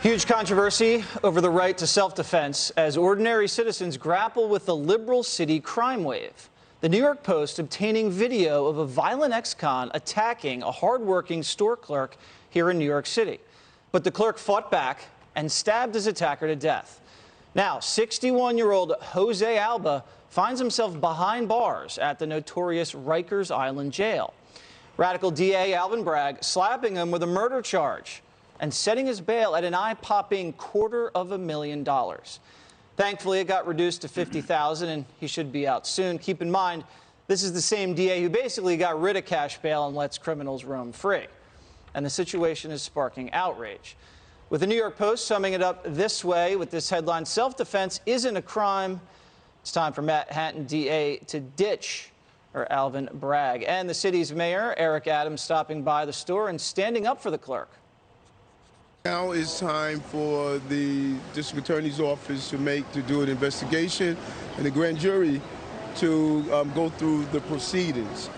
Huge controversy over the right to self-defense as ordinary citizens grapple with the liberal city crime wave. The New York Post obtaining video of a violent ex-con attacking a hardworking store clerk here in New York City. But the clerk fought back and stabbed his attacker to death. Now, 61-year-old Jose Alba finds himself behind bars at the notorious Rikers Island jail. Radical DA Alvin Bragg slapping him with a murder charge and setting his bail at an eye-popping $250,000. Thankfully, it got reduced to $50,000, and he should be out soon. Keep in mind, this is the same DA who basically got rid of cash bail and lets criminals roam free. And the situation is sparking outrage. With the New York Post summing it up this way with this headline, "Self-defense isn't a crime." It's time for Manhattan DA to ditch Alvin Bragg. And the city's mayor, Eric Adams, stopping by the store and standing up for the clerk. Now is time for the district attorney's office to do an investigation and the grand jury to go through the proceedings.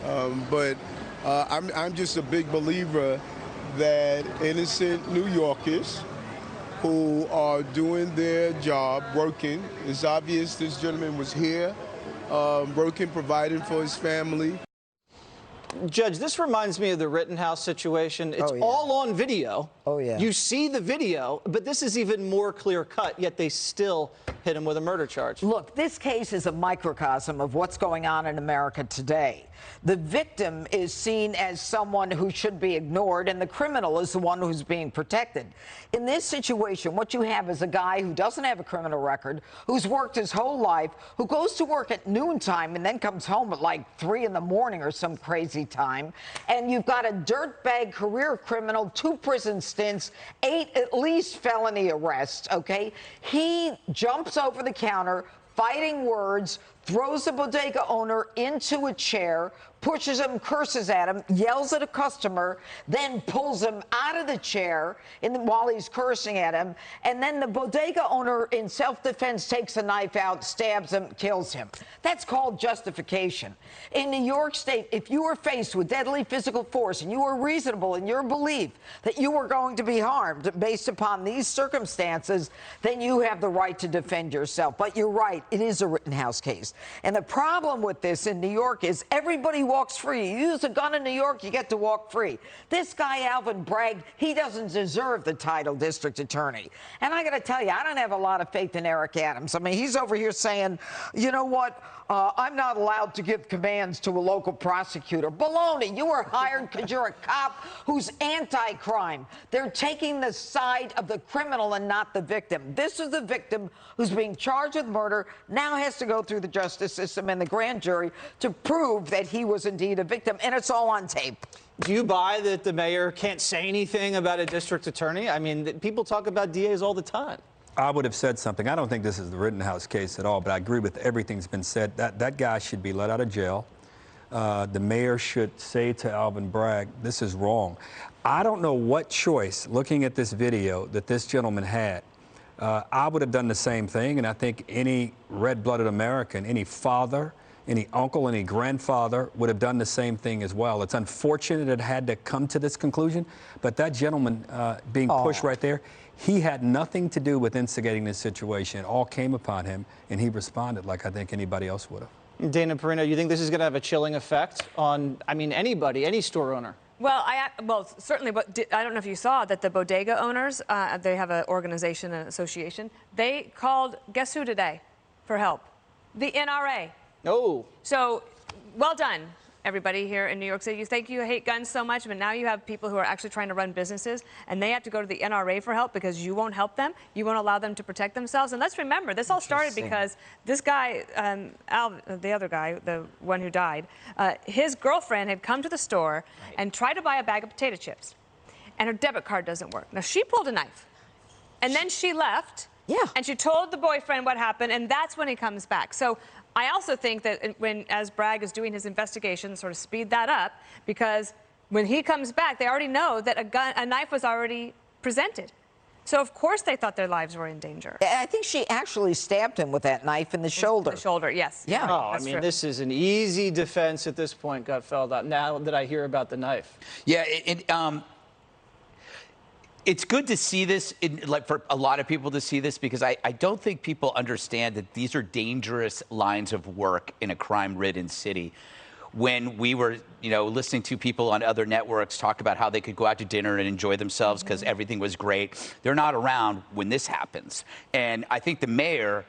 But I'm just a big believer that innocent New Yorkers who are doing their job, working. It's obvious this gentleman was here, working, providing for his family. Judge, this reminds me of the Rittenhouse situation. It's all on video. Oh, yeah. You see the video, but this is even more clear-cut, yet they still hit him with a murder charge. Look, this case is a microcosm of what's going on in America today. The victim is seen as someone who should be ignored, and the criminal is the one who's being protected. In this situation, what you have is a guy who doesn't have a criminal record, who's worked his whole life, who goes to work at noontime and then comes home at like 3 in the morning or some crazy time. And you've got a dirtbag career criminal, 2 prison stints, 8 at least felony arrests, okay? He jumps over the counter, fighting words, throws the bodega owner into a chair, pushes him, curses at him, yells at a customer, then pulls him out of the chair while he's cursing at him. And then the bodega owner, in self-defense, takes a knife out, stabs him, kills him. That's called justification. In New York State, if you were faced with deadly physical force and you were reasonable in your belief that you were going to be harmed based upon these circumstances, then you have the right to defend yourself. But you're right, it is a Rittenhouse case. And the problem with this in New York is everybody walks free. You use a gun in New York, you get to walk free. This guy, Alvin Bragg, he doesn't deserve the title district attorney. And I got to tell you, I don't have a lot of faith in Eric Adams. I mean, he's over here saying, you know what, I'm not allowed to give commands to a local prosecutor. Baloney, you were hired because you're a cop who's anti-crime. They're taking the side of the criminal and not the victim. This is the victim who's being charged with murder, now has to go through the justice system and the grand jury to prove that he was indeed a victim, and it's all on tape. Do you buy that the mayor can't say anything about a district attorney? I mean, people talk about DAs all the time. I would have said something. I don't think this is the Rittenhouse case at all, but I agree with everything that's been said. That guy should be let out of jail. The mayor should say to Alvin Bragg, this is wrong. I don't know what choice, looking at this video, that this gentleman had. I would have done the same thing, and I think any red-blooded American, any father, any uncle, any grandfather would have done the same thing as well. It's unfortunate it had to come to this conclusion, but that gentleman being pushed right there, he had nothing to do with instigating this situation. It all came upon him, and he responded like I think anybody else would have. Dana Perino, you think this is going to have a chilling effect on, I mean, anybody, any store owner? Well, certainly, but I don't know if you saw that the bodega owners, they have an organization, an association. They called, guess who today, for help? The NRA. Oh. So, well done, everybody here in New York City. You think you hate guns so much, but now you have people who are actually trying to run businesses, and they have to go to the NRA for help because you won't help them. You won't allow them to protect themselves. And let's remember, this all started because this guy, the other guy, the one who died, his girlfriend had come to the store and tried to buy a bag of potato chips, and her debit card doesn't work. Now, she pulled a knife, and then she left, and she told the boyfriend what happened, and that's when he comes back. So I also think that as Bragg is doing his investigation, sort of speed that up, because when he comes back, they already know that a knife was already presented. So, of course, they thought their lives were in danger. I think she actually stabbed him with that knife in the shoulder. The shoulder, yes. Yeah. Oh, I mean, this is an easy defense at this point, Gutfeld, now that I hear about the knife. Yeah, It's good to see this, like for a lot of people to see this, because I don't think people understand that these are dangerous lines of work in a crime-ridden city. When we were, listening to people on other networks talk about how they could go out to dinner and enjoy themselves because everything was great, they're not around when this happens. And I think the mayor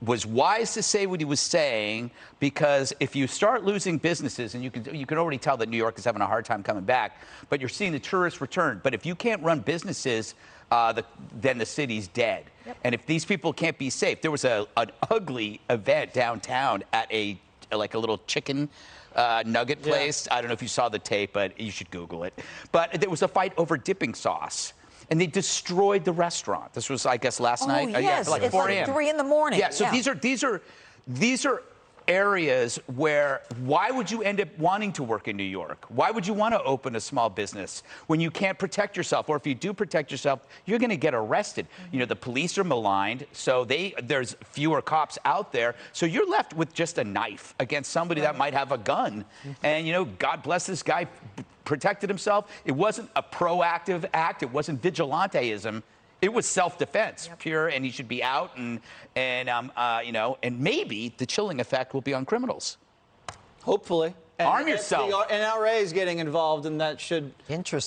was wise to say what he was saying, because if you start losing businesses, and you can already tell that New York is having a hard time coming back, but you're seeing the tourists return. But if you can't run businesses, then the city's dead. Yep. And if these people can't be safe, there was an ugly event downtown at a little chicken nugget place. Yeah. I don't know if you saw the tape, but you should Google it. But there was a fight over dipping sauce. And they destroyed the restaurant. This was, I guess, last night. Yes, like it's 4 like a.m. 3 in the morning. Yeah. So these are areas where, why would you end up wanting to work in New York? Why would you want to open a small business when you can't protect yourself? Or if you do protect yourself, you're going to get arrested. The police are maligned, so there's fewer cops out there. So you're left with just a knife against somebody that might have a gun. And, God bless this guy, protected himself. It wasn't a proactive act. It wasn't vigilanteism. It was self-defense, pure, and he should be out, and maybe the chilling effect will be on criminals. Hopefully. And arm yourself. The NRA is getting involved, and that should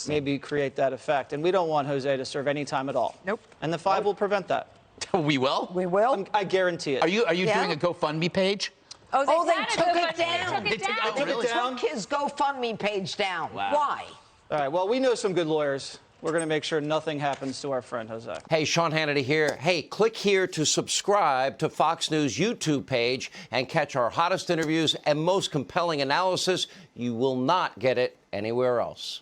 maybe create that effect. And we don't want Jose to serve any time at all. Nope. And the 5 will prevent that. We will? We will? I guarantee it. Are you doing a GoFundMe page? They took it down. They took it down. They took his GoFundMe page down. Wow. Why? All right, well, we know some good lawyers. We're going to make sure nothing happens to our friend Jose. Hey, Sean Hannity here. Hey, click here to subscribe to Fox News YouTube page and catch our hottest interviews and most compelling analysis. You will not get it anywhere else.